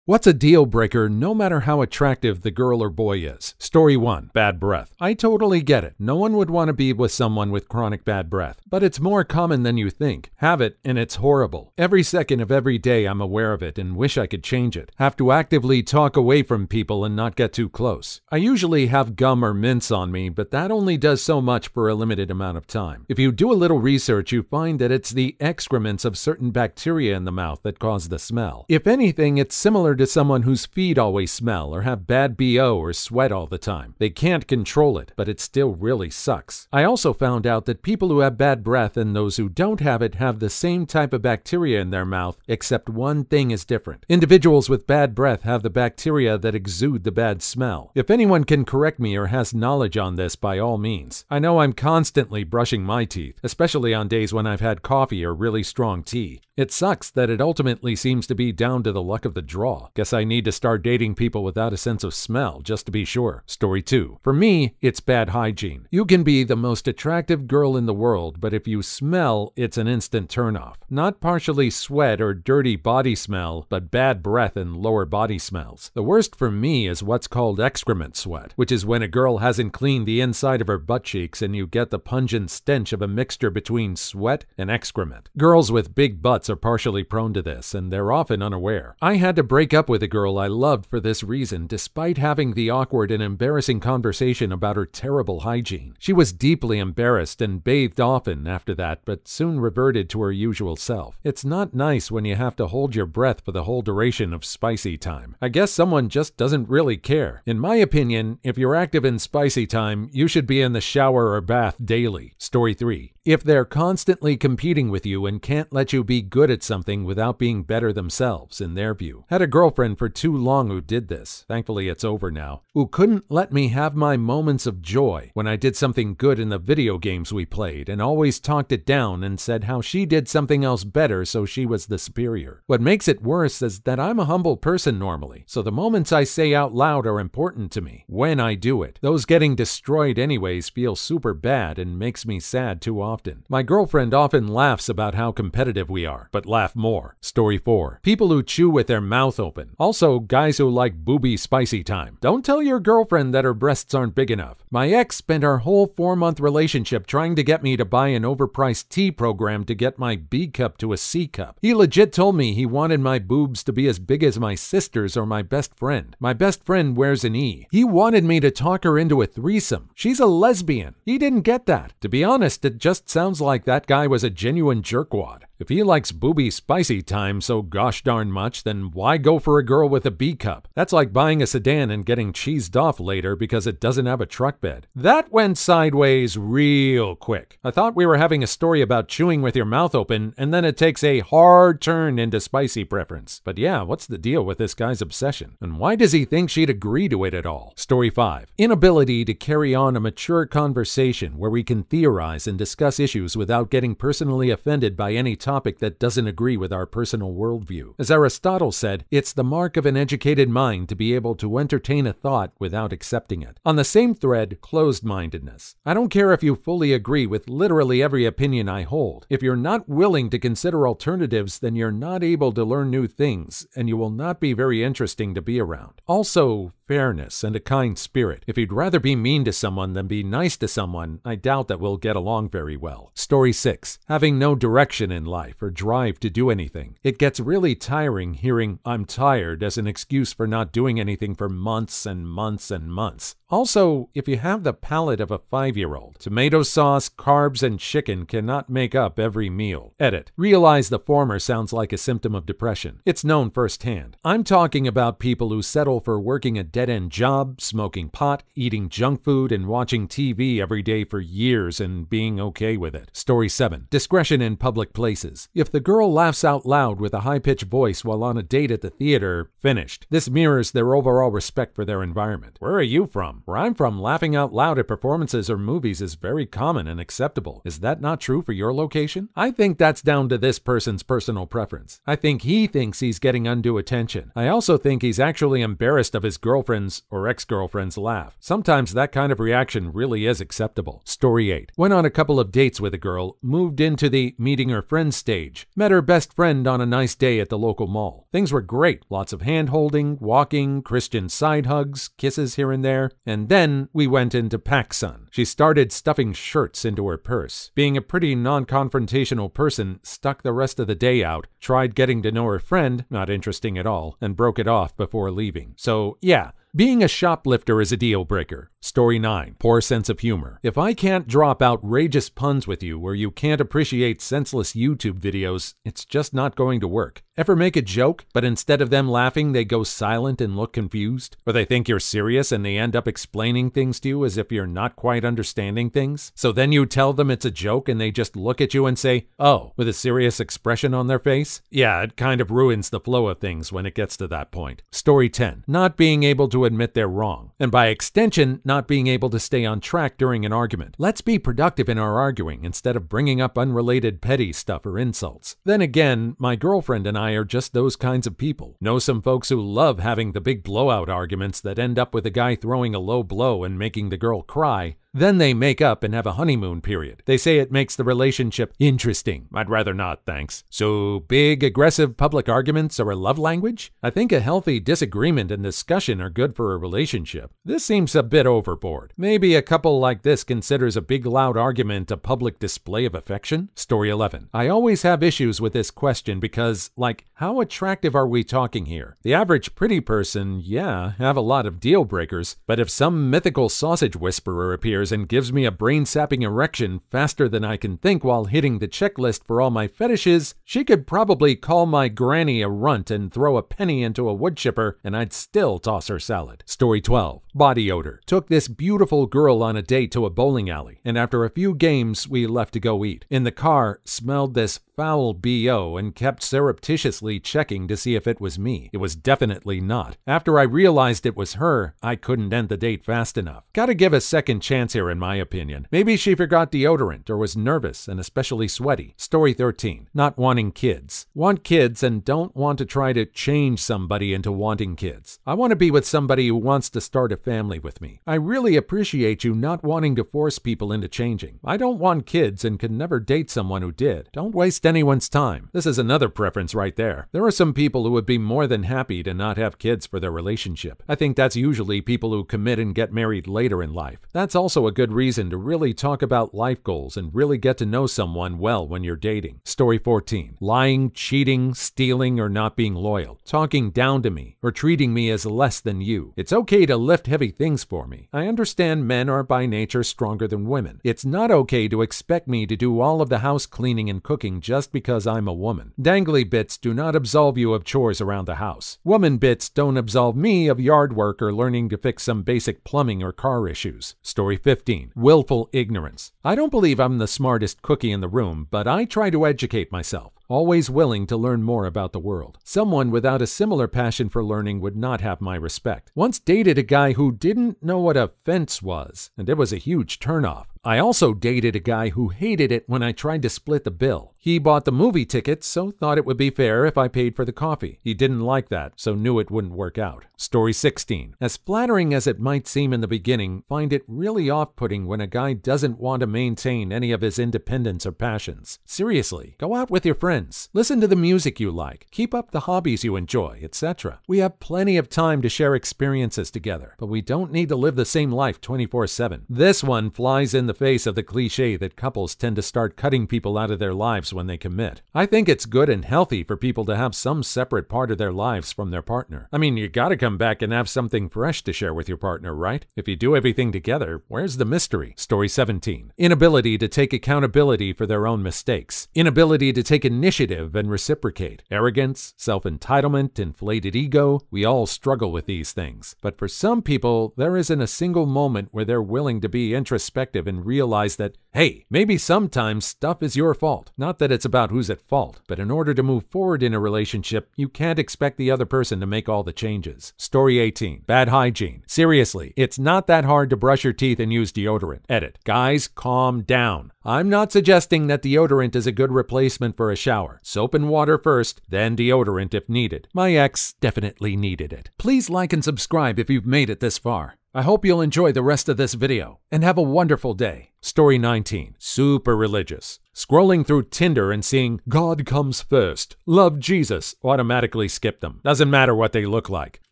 What's a deal breaker no matter how attractive the girl or boy is? Story 1. Bad breath. I totally get it. No one would want to be with someone with chronic bad breath. But it's more common than you think. Have it, and it's horrible. Every second of every day I'm aware of it and wish I could change it. Have to actively talk away from people and not get too close. I usually have gum or mints on me, but that only does so much for a limited amount of time. If you do a little research, you find that it's the excrements of certain bacteria in the mouth that cause the smell. If anything, it's similar to someone whose feet always smell or have bad BO or sweat all the time. They can't control it, but it still really sucks. I also found out that people who have bad breath and those who don't have it have the same type of bacteria in their mouth, except one thing is different. Individuals with bad breath have the bacteria that exude the bad smell. If anyone can correct me or has knowledge on this, by all means. I know I'm constantly brushing my teeth, especially on days when I've had coffee or really strong tea. It sucks that it ultimately seems to be down to the luck of the draw. Guess I need to start dating people without a sense of smell, just to be sure. Story 2. For me, it's bad hygiene. You can be the most attractive girl in the world, but if you smell, it's an instant turnoff. Not partially sweat or dirty body smell, but bad breath and lower body smells. The worst for me is what's called excrement sweat, which is when a girl hasn't cleaned the inside of her butt cheeks and you get the pungent stench of a mixture between sweat and excrement. Girls with big butts are partially prone to this, and they're often unaware. I had to break up with a girl I loved for this reason, despite having the awkward and embarrassing conversation about her terrible hygiene. She was deeply embarrassed and bathed often after that, but soon reverted to her usual self. It's not nice when you have to hold your breath for the whole duration of spicy time. I guess someone just doesn't really care. In my opinion, if you're active in spicy time, you should be in the shower or bath daily. Story 3. If they're constantly competing with you and can't let you be good at something without being better themselves, in their view. Had a girlfriend for too long who did this. Thankfully, it's over now. Who couldn't let me have my moments of joy when I did something good in the video games we played, and always talked it down and said how she did something else better so she was the superior. What makes it worse is that I'm a humble person normally, so the moments I say out loud are important to me. When I do it. Those getting destroyed anyways feel super bad and makes me sad too often. My girlfriend often laughs about how competitive we are, but laugh more. Story 4. People who chew with their mouth open. Also, guys who like booby spicy time. Don't tell your girlfriend that her breasts aren't big enough. My ex spent our whole 4-month relationship trying to get me to buy an overpriced tea program to get my B cup to a C cup. He legit told me he wanted my boobs to be as big as my sister's or my best friend. My best friend wears an E. He wanted me to talk her into a threesome. She's a lesbian. He didn't get that. To be honest, it just sounds like that guy was a genuine jerkwad. If he likes booby spicy time so gosh darn much, then why go for a girl with a B cup? That's like buying a sedan and getting cheesed off later because it doesn't have a truck bed. That went sideways real quick. I thought we were having a story about chewing with your mouth open, and then it takes a hard turn into spicy preference. But yeah, what's the deal with this guy's obsession? And why does he think she'd agree to it at all? Story 5. Inability to carry on a mature conversation where we can theorize and discuss issues without getting personally offended by any topic that doesn't agree with our personal worldview. As Aristotle said, it's the mark of an educated mind to be able to entertain a thought without accepting it. On the same thread, closed-mindedness. I don't care if you fully agree with literally every opinion I hold. If you're not willing to consider alternatives, then you're not able to learn new things, and you will not be very interesting to be around. Also, fairness and a kind spirit. If you'd rather be mean to someone than be nice to someone, I doubt that we'll get along very well. Story 6. Having no direction in life or drive to do anything. It gets really tiring hearing "I'm tired" as an excuse for not doing anything for months and months and months. Also, if you have the palate of a 5-year-old, tomato sauce, carbs, and chicken cannot make up every meal. Edit. Realize the former sounds like a symptom of depression. It's known firsthand. I'm talking about people who settle for working a dead-end job, smoking pot, eating junk food, and watching TV every day for years and being okay with it. Story 7. Discretion in public places. If the girl laughs out loud with a high-pitched voice while on a date at the theater, finished. This mirrors their overall respect for their environment. Where are you from? Where I'm from, laughing out loud at performances or movies is very common and acceptable. Is that not true for your location? I think that's down to this person's personal preference. I think he thinks he's getting undue attention. I also think he's actually embarrassed of his girlfriend's or ex-girlfriend's laugh. Sometimes that kind of reaction really is acceptable. Story 8. Went on a couple of dates with a girl, moved into the meeting her friends stage. Met her best friend on a nice day at the local mall. Things were great. Lots of hand-holding, walking, Christian side hugs, kisses here and there. And then we went into PacSun. She started stuffing shirts into her purse. Being a pretty non-confrontational person, stuck the rest of the day out, tried getting to know her friend, not interesting at all, and broke it off before leaving. So, yeah. Being a shoplifter is a deal breaker. Story 9. Poor sense of humor. If I can't drop outrageous puns with you or you can't appreciate senseless YouTube videos, it's just not going to work. Ever make a joke, but instead of them laughing, they go silent and look confused? Or they think you're serious and they end up explaining things to you as if you're not quite understanding things? So then you tell them it's a joke and they just look at you and say, "Oh," with a serious expression on their face? Yeah, it kind of ruins the flow of things when it gets to that point. Story 10. Not being able to admit they're wrong. And by extension, not being able to stay on track during an argument. Let's be productive in our arguing instead of bringing up unrelated petty stuff or insults. Then again, my girlfriend and I are just those kinds of people. Know some folks who love having the big blowout arguments that end up with a guy throwing a low blow and making the girl cry. Then they make up and have a honeymoon period. They say it makes the relationship interesting. I'd rather not, thanks. So big, aggressive public arguments are a love language? I think a healthy disagreement and discussion are good for a relationship. This seems a bit overboard. Maybe a couple like this considers a big loud argument a public display of affection? Story 11. I always have issues with this question because, like, how attractive are we talking here? The average pretty person, yeah, have a lot of deal breakers, but if some mythical sausage whisperer appears and gives me a brain-sapping erection faster than I can think while hitting the checklist for all my fetishes, she could probably call my granny a runt and throw a penny into a wood chipper, and I'd still toss her salad. Story 12. Body odor. Took this beautiful girl on a date to a bowling alley, and after a few games, we left to go eat. In the car, smelled this foul BO and kept surreptitiously checking to see if it was me. It was definitely not. After I realized it was her, I couldn't end the date fast enough. Gotta give a second chance here in my opinion. Maybe she forgot deodorant or was nervous and especially sweaty. Story 13. Not wanting kids. Want kids and don't want to try to change somebody into wanting kids. I want to be with somebody who wants to start a family with me. I really appreciate you not wanting to force people into changing. I don't want kids and could never date someone who did. Don't waste anyone's time. This is another preference right there. There are some people who would be more than happy to not have kids for their relationship. I think that's usually people who commit and get married later in life. That's also a good reason to really talk about life goals and really get to know someone well when you're dating. Story 14. Lying, cheating, stealing, or not being loyal. Talking down to me or treating me as less than you. It's okay to lift heavy things for me. I understand men are by nature stronger than women. It's not okay to expect me to do all of the house cleaning and cooking just because I'm a woman. Dangly bits do not absolve you of chores around the house. Woman bits don't absolve me of yard work or learning to fix some basic plumbing or car issues. Story 15. Willful ignorance. I don't believe I'm the smartest cookie in the room, but I try to educate myself. Always willing to learn more about the world. Someone without a similar passion for learning would not have my respect. Once dated a guy who didn't know what a fence was, and it was a huge turnoff. I also dated a guy who hated it when I tried to split the bill. He bought the movie tickets, so thought it would be fair if I paid for the coffee. He didn't like that, so knew it wouldn't work out. Story 16. As flattering as it might seem in the beginning, find it really off-putting when a guy doesn't want to maintain any of his independence or passions. Seriously, go out with your friends. Listen to the music you like. Keep up the hobbies you enjoy, etc. We have plenty of time to share experiences together, but we don't need to live the same life 24/7. This one flies in the face of the cliche that couples tend to start cutting people out of their lives when they commit. I think it's good and healthy for people to have some separate part of their lives from their partner. I mean, you gotta come back and have something fresh to share with your partner, right? If you do everything together, where's the mystery? Story 17. Inability to take accountability for their own mistakes. Inability to take initiative and reciprocate. Arrogance, self-entitlement, inflated ego. We all struggle with these things. But for some people, there isn't a single moment where they're willing to be introspective and realize that, hey, maybe sometimes stuff is your fault. Not that it's about who's at fault, but in order to move forward in a relationship, you can't expect the other person to make all the changes. Story 18. Bad hygiene. Seriously, it's not that hard to brush your teeth and use deodorant. Edit. Guys, calm down. I'm not suggesting that deodorant is a good replacement for a shower. Soap and water first, then deodorant if needed. My ex definitely needed it. Please like and subscribe if you've made it this far. I hope you'll enjoy the rest of this video and have a wonderful day. Story 19. Super religious. Scrolling through Tinder and seeing God comes first, love Jesus, automatically skip them. Doesn't matter what they look like.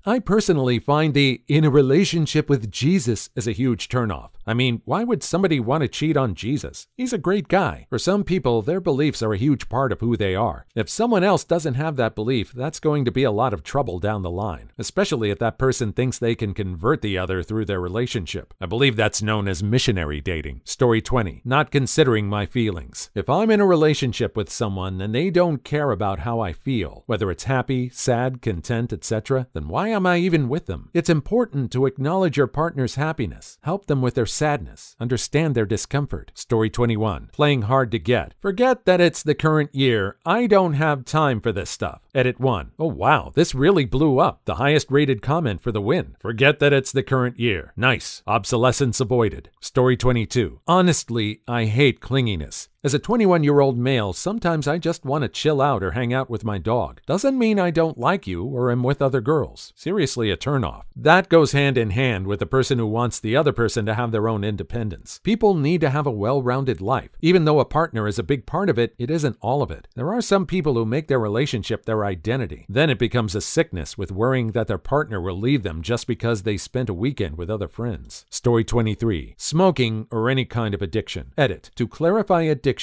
I personally find the in a relationship with Jesus as a huge turnoff. I mean, why would somebody want to cheat on Jesus? He's a great guy. For some people, their beliefs are a huge part of who they are. If someone else doesn't have that belief, that's going to be a lot of trouble down the line, especially if that person thinks they can convert the other through their relationship. I believe that's known as missionary dating. Story 20. Not considering my feelings. If I'm in a relationship with someone and they don't care about how I feel, whether it's happy, sad, content, etc., then why am I even with them? It's important to acknowledge your partner's happiness, help them with their sadness, understand their discomfort. Story 21. Playing hard to get. Forget that it's the current year. I don't have time for this stuff. Edit 1. Oh wow, this really blew up. The highest rated comment for the win. Forget that it's the current year. Nice. Obsolescence avoided. Story 22. Honestly, I hate clinginess. As a 21-year-old male, sometimes I just want to chill out or hang out with my dog. Doesn't mean I don't like you or am with other girls. Seriously a turnoff. That goes hand in hand with the person who wants the other person to have their own independence. People need to have a well-rounded life. Even though a partner is a big part of it, it isn't all of it. There are some people who make their relationship their identity. Then it becomes a sickness with worrying that their partner will leave them just because they spent a weekend with other friends. Story 23. Smoking or any kind of addiction. Edit. To clarify addictions,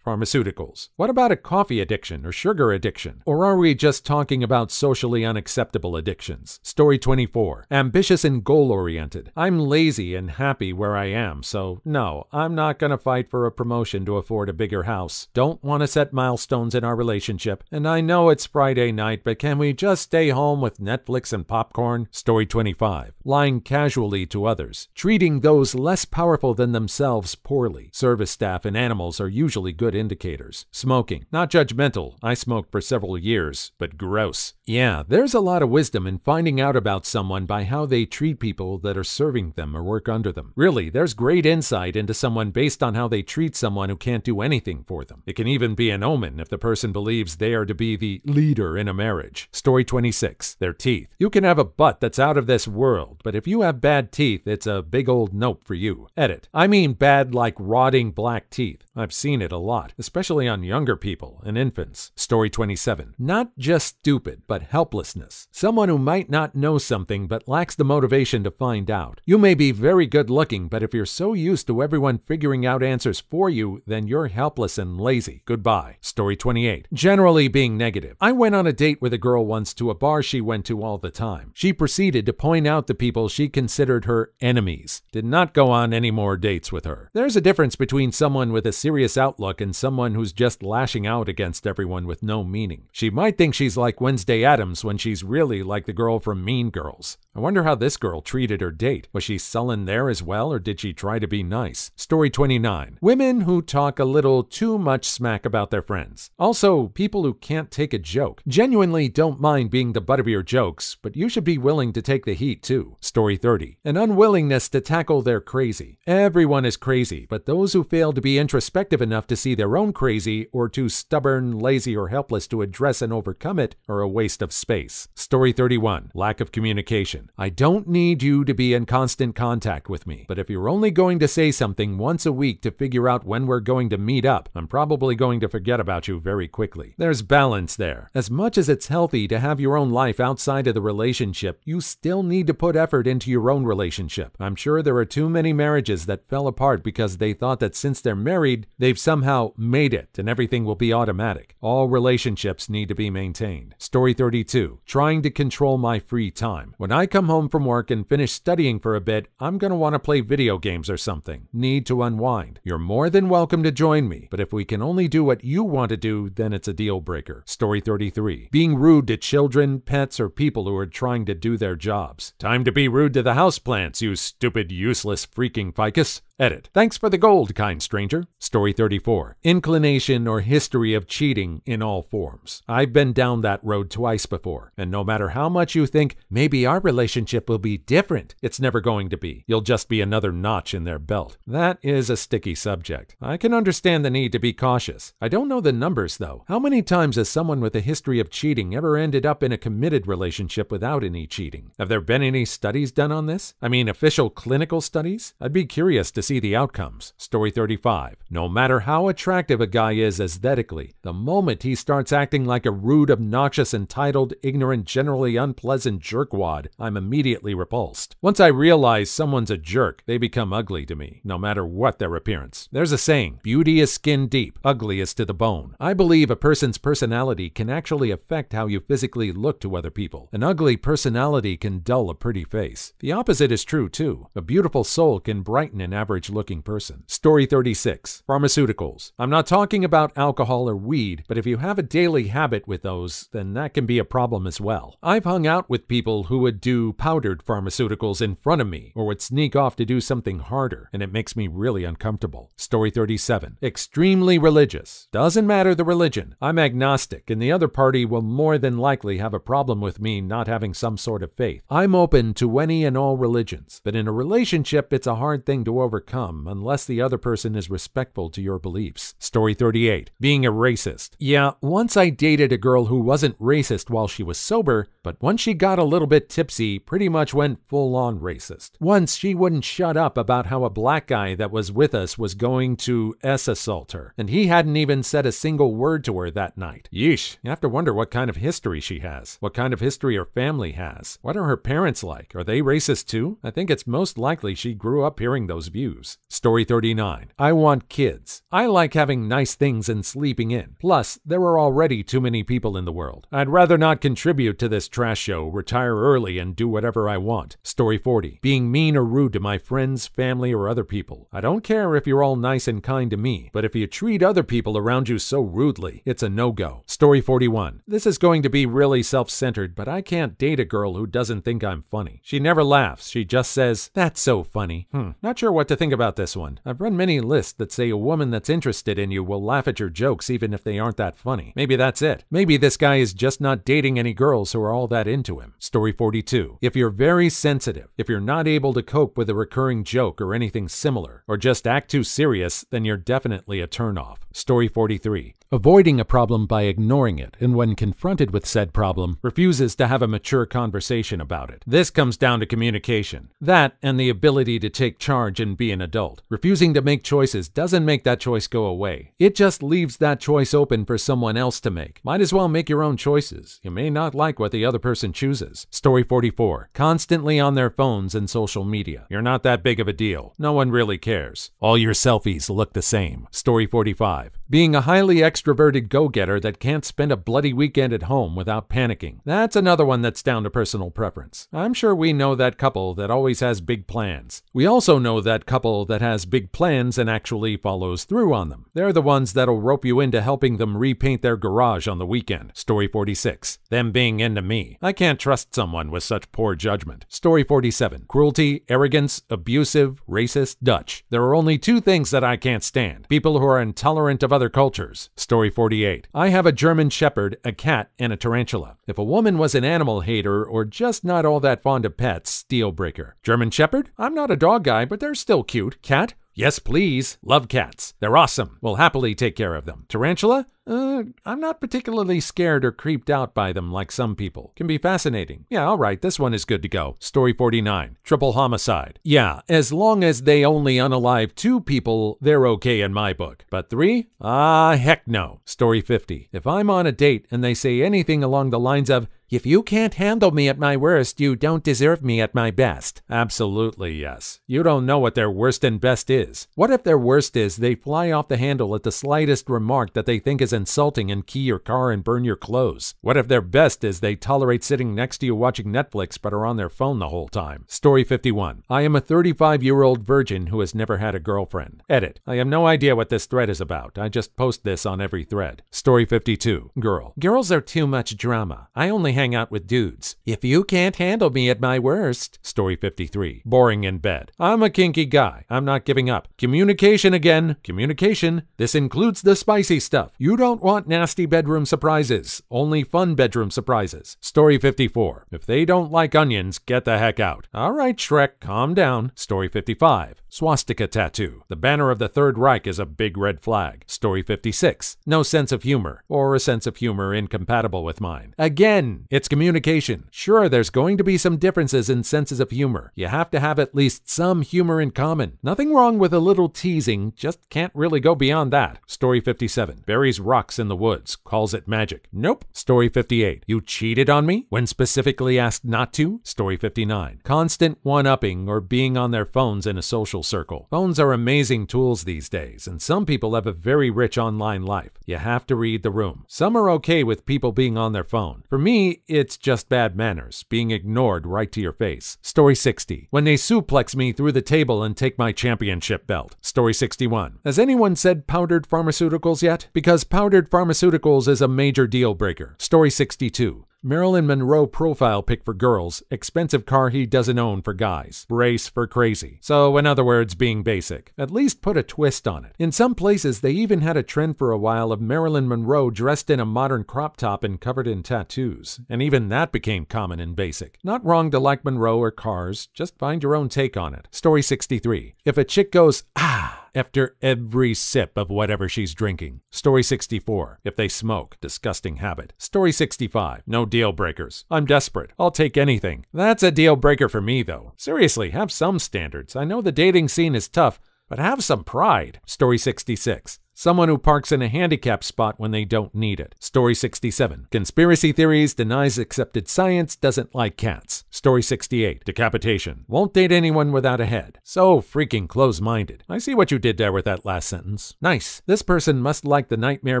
pharmaceuticals. What about a coffee addiction or sugar addiction? Or are we just talking about socially unacceptable addictions? Story 24. Ambitious and goal-oriented. I'm lazy and happy where I am, so no, I'm not gonna fight for a promotion to afford a bigger house. Don't want to set milestones in our relationship. And I know it's Friday night, but can we just stay home with Netflix and popcorn? Story 25. Lying casually to others. Treating those less powerful than themselves poorly. Service staff and animals are usually good indicators. Smoking. Not judgmental. I smoked for several years, but gross. Yeah, there's a lot of wisdom in finding out about someone by how they treat people that are serving them or work under them. Really, there's great insight into someone based on how they treat someone who can't do anything for them. It can even be an omen if the person believes they are to be the leader in a marriage. Story 26. Their teeth. You can have a butt that's out of this world, but if you have bad teeth, it's a big old nope for you. Edit. I mean bad like rotting black teeth. I've seen it a lot, especially on younger people and infants. Story 27. Not just stupid, but helplessness. Someone who might not know something but lacks the motivation to find out. You may be very good looking, but if you're so used to everyone figuring out answers for you, then you're helpless and lazy. Goodbye. Story 28. Generally being negative. I went on a date with a girl once to a bar she went to all the time. She proceeded to point out the people she considered her enemies. Did not go on any more dates with her. There's a difference between someone with a serious outlook and someone who's just lashing out against everyone with no meaning. She might think she's like Wednesday Addams when she's really like the girl from Mean Girls. I wonder how this girl treated her date. Was she sullen there as well, or did she try to be nice? Story 29. Women who talk a little too much smack about their friends. Also, people who can't take a joke. Genuinely don't mind being the butt of your jokes, but you should be willing to take the heat too. Story 30. An unwillingness to tackle their crazy. Everyone is crazy, but those who fail to be introspective enough to see their own crazy or too stubborn, lazy, or helpless to address and overcome it are a waste of space. Story 31. Lack of communication. I don't need you to be in constant contact with me, but if you're only going to say something once a week to figure out when we're going to meet up, I'm probably going to forget about you very quickly. There's balance there. As much as it's healthy to have your own life outside of the relationship, you still need to put effort into your own relationship. I'm sure there are too many marriages that fell apart because they thought that since they're married, they've somehow made it and everything will be automatic. All relationships need to be maintained. Story 32. Trying to control my free time. When I come home from work and finish studying for a bit, I'm going to want to play video games or something. Need to unwind. You're more than welcome to join me, but if we can only do what you want to do, then it's a deal breaker. Story 33. Being rude to children, pets, or people who are trying to do their jobs. Time to be rude to the houseplants, you stupid, useless freaking ficus. Edit. Thanks for the gold, kind stranger. Story 34. Inclination or history of cheating in all forms. I've been down that road twice before, and no matter how much you think, maybe our relationship will be different, it's never going to be. You'll just be another notch in their belt. That is a sticky subject. I can understand the need to be cautious. I don't know the numbers, though. How many times has someone with a history of cheating ever ended up in a committed relationship without any cheating? Have there been any studies done on this? I mean, official clinical studies? I'd be curious to see the outcomes. Story 35. No matter how attractive a guy is aesthetically, the moment he starts acting like a rude, obnoxious, entitled, ignorant, generally unpleasant jerkwad, I'm immediately repulsed. Once I realize someone's a jerk, they become ugly to me, no matter what their appearance. There's a saying, beauty is skin deep, ugly is to the bone. I believe a person's personality can actually affect how you physically look to other people. An ugly personality can dull a pretty face. The opposite is true too. A beautiful soul can brighten an average-looking person. Story 36. Pharmaceuticals. I'm not talking about alcohol or weed, but if you have a daily habit with those, then that can be a problem as well. I've hung out with people who would do powdered pharmaceuticals in front of me, or would sneak off to do something harder, and it makes me really uncomfortable. Story 37. Extremely religious. Doesn't matter the religion. I'm agnostic, and the other party will more than likely have a problem with me not having some sort of faith. I'm open to any and all religions, but in a relationship, it's a hard thing to overcome unless the other person is respectful to your beliefs. Story 38. Being a racist. Yeah, once I dated a girl who wasn't racist while she was sober, but once she got a little bit tipsy, pretty much went full-on racist. Once she wouldn't shut up about how a black guy that was with us was going to assault her, and he hadn't even said a single word to her that night. Yeesh, you have to wonder what kind of history she has, what kind of history her family has. What are her parents like? Are they racist too? I think it's most likely she grew up hearing those views. Story 39. I want kids. I like having nice things and sleeping in. Plus, there are already too many people in the world. I'd rather not contribute to this trash show, retire early, and do whatever I want. Story 40. Being mean or rude to my friends, family, or other people. I don't care if you're all nice and kind to me, but if you treat other people around you so rudely, it's a no-go. Story 41. This is going to be really self-centered, but I can't date a girl who doesn't think I'm funny. She never laughs. She just says, "That's so funny." Not sure what to think about this one. I've run many lists that say a woman that's interested in you will laugh at your jokes even if they aren't that funny. Maybe that's it. Maybe this guy is just not dating any girls who are all that into him. Story 42. If you're very sensitive, if you're not able to cope with a recurring joke or anything similar, or just act too serious, then you're definitely a turnoff. Story 43. Avoiding a problem by ignoring it, and when confronted with said problem, refuses to have a mature conversation about it. This comes down to communication. That and the ability to take charge and be an adult. Refusing to make choices doesn't make that choice go away. It just leaves that choice open for someone else to make. Might as well make your own choices. You may not like what the other person chooses. Story 44. Constantly on their phones and social media. You're not that big of a deal. No one really cares. All your selfies look the same. Story 45. Being a highly extroverted go-getter that can't spend a bloody weekend at home without panicking. That's another one that's down to personal preference. I'm sure we know that couple that always has big plans. We also know that couple that has big plans and actually follows through on them. They're the ones that'll rope you into helping them repaint their garage on the weekend. Story 46. Them being into me. I can't trust someone with such poor judgment. Story 47. Cruelty, arrogance, abusive, racist, Dutch. There are only two things that I can't stand. People who are intolerant of other cultures. Story 48. I have a German Shepherd, a cat, and a tarantula. If a woman was an animal hater or just not all that fond of pets, deal breaker. German Shepherd? I'm not a dog guy, but they're still cute. Cat? Yes, please. Love cats. They're awesome. We'll happily take care of them. Tarantula? I'm not particularly scared or creeped out by them like some people. Can be fascinating. Yeah, all right, this one is good to go. Story 49. Triple homicide. Yeah, as long as they only unalive 2 people, they're okay in my book. But 3? Heck no. Story 50. If I'm on a date and they say anything along the lines of, "If you can't handle me at my worst, you don't deserve me at my best." Absolutely yes. You don't know what their worst and best is. What if their worst is they fly off the handle at the slightest remark that they think is insulting and key your car and burn your clothes? What if their best is they tolerate sitting next to you watching Netflix but are on their phone the whole time? Story 51. I am a 35-year-old virgin who has never had a girlfriend. Edit. I have no idea what this thread is about. I just post this on every thread. Story 52. Girl. Girls are too much drama. I only hang out with dudes. If you can't handle me at my worst. Story 53. Boring in bed. I'm a kinky guy. I'm not giving up. Communication again. Communication. This includes the spicy stuff. You don't don't want nasty bedroom surprises, only fun bedroom surprises. Story 54. If they don't like onions, get the heck out. All right, Shrek, calm down. Story 55. Swastika tattoo. The banner of the Third Reich is a big red flag. Story 56. No sense of humor, or a sense of humor incompatible with mine. Again, it's communication. Sure, there's going to be some differences in senses of humor. You have to have at least some humor in common. Nothing wrong with a little teasing, just can't really go beyond that. Story 57. Buries rocks in the woods, calls it magic. Nope. Story 58. You cheated on me when specifically asked not to? Story 59. Constant one-upping or being on their phones in a social circle. Phones are amazing tools these days, and some people have a very rich online life. You have to read the room. Some are okay with people being on their phone. For me, it's just bad manners, being ignored right to your face. Story 60. When they suplex me through the table and take my championship belt. Story 61. Has anyone said powdered pharmaceuticals yet? Because powdered pharmaceuticals is a major deal breaker. Story 62. Marilyn Monroe profile pic for girls, expensive car he doesn't own for guys. Brace for crazy. So in other words, being basic. At least put a twist on it. In some places, they even had a trend for a while of Marilyn Monroe dressed in a modern crop top and covered in tattoos. And even that became common and basic. Not wrong to like Monroe or cars, just find your own take on it. Story 63. If a chick goes, ah, after every sip of whatever she's drinking. Story 64. If they smoke. Disgusting habit. Story 65. No deal breakers. I'm desperate. I'll take anything. That's a deal breaker for me, though. Seriously, have some standards. I know the dating scene is tough, but have some pride. Story 66. Someone who parks in a handicap spot when they don't need it. Story 67. Conspiracy theories, denies accepted science, doesn't like cats. Story 68. Decapitation. Won't date anyone without a head. So freaking close-minded. I see what you did there with that last sentence. Nice. This person must like The Nightmare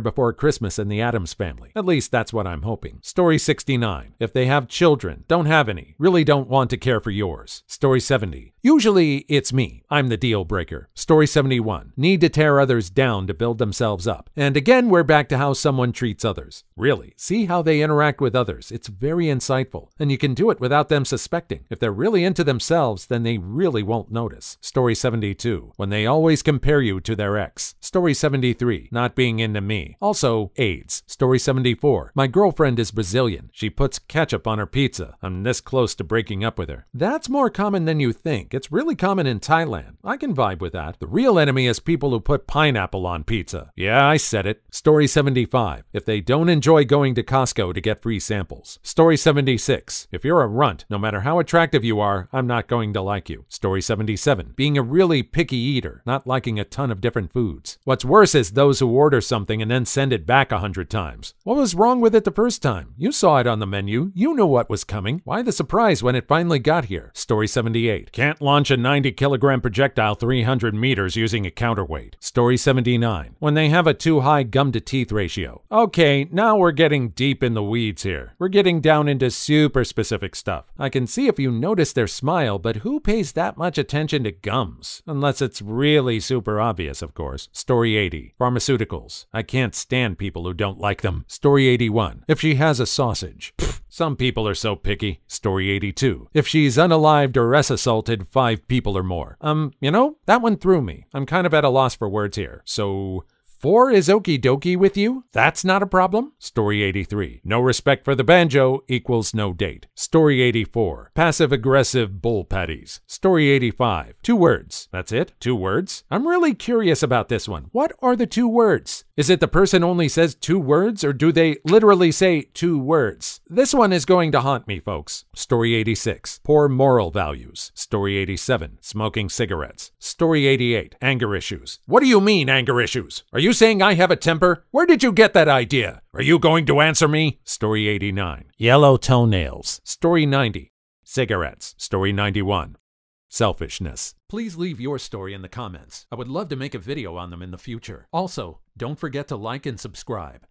Before Christmas and The Addams Family. At least that's what I'm hoping. Story 69. If they have children, don't have any, really don't want to care for yours. Story 70. Usually it's me. I'm the deal breaker. Story 71. Need to tear others down to build themselves up. And again, we're back to how someone treats others. Really, see how they interact with others. It's very insightful, and you can do it without them suspecting. If they're really into themselves, then they really won't notice. Story 72. When they always compare you to their ex. Story 73. Not being into me. Also, AIDS. Story 74. My girlfriend is Brazilian. She puts ketchup on her pizza. I'm this close to breaking up with her. That's more common than you think. It's really common in Thailand. I can vibe with that. The real enemy is people who put pineapple on pizza. Yeah, I said it. Story 75. If they don't enjoy going to Costco to get free samples. Story 76. If you're a runt, no matter how attractive you are, I'm not going to like you. Story 77. Being a really picky eater, not liking a ton of different foods. What's worse is those who order something and then send it back 100 times. What was wrong with it the first time? You saw it on the menu. You knew what was coming. Why the surprise when it finally got here? Story 78. Can't launch a 90-kilogram projectile 300 meters using a counterweight. Story 79. When they have a too high gum-to-teeth ratio. Okay, now we're getting deep in the weeds here. We're getting down into super specific stuff. I can see if you notice their smile, but who pays that much attention to gums? Unless it's really super obvious, of course. Story 80. Pharmaceuticals. I can't stand people who don't like them. Story 81. If she has a sausage. Some people are so picky. Story 82. If she's unalived or assaulted 5 people or more. That one threw me. I'm kind of at a loss for words here. So 4 is okie dokie with you? That's not a problem? Story 83. No respect for the banjo equals no date. Story 84. Passive-aggressive bull patties. Story 85. 2 words. That's it? 2 words? I'm really curious about this one. What are the 2 words? Is it the person only says 2 words, or do they literally say 2 words? This one is going to haunt me, folks. Story 86. Poor moral values. Story 87. Smoking cigarettes. Story 88. Anger issues. What do you mean, anger issues? Are you saying I have a temper? Where did you get that idea? Are you going to answer me? Story 89. Yellow toenails. Story 90. Cigarettes. Story 91. Selfishness. Please leave your story in the comments. I would love to make a video on them in the future. Also, don't forget to like and subscribe.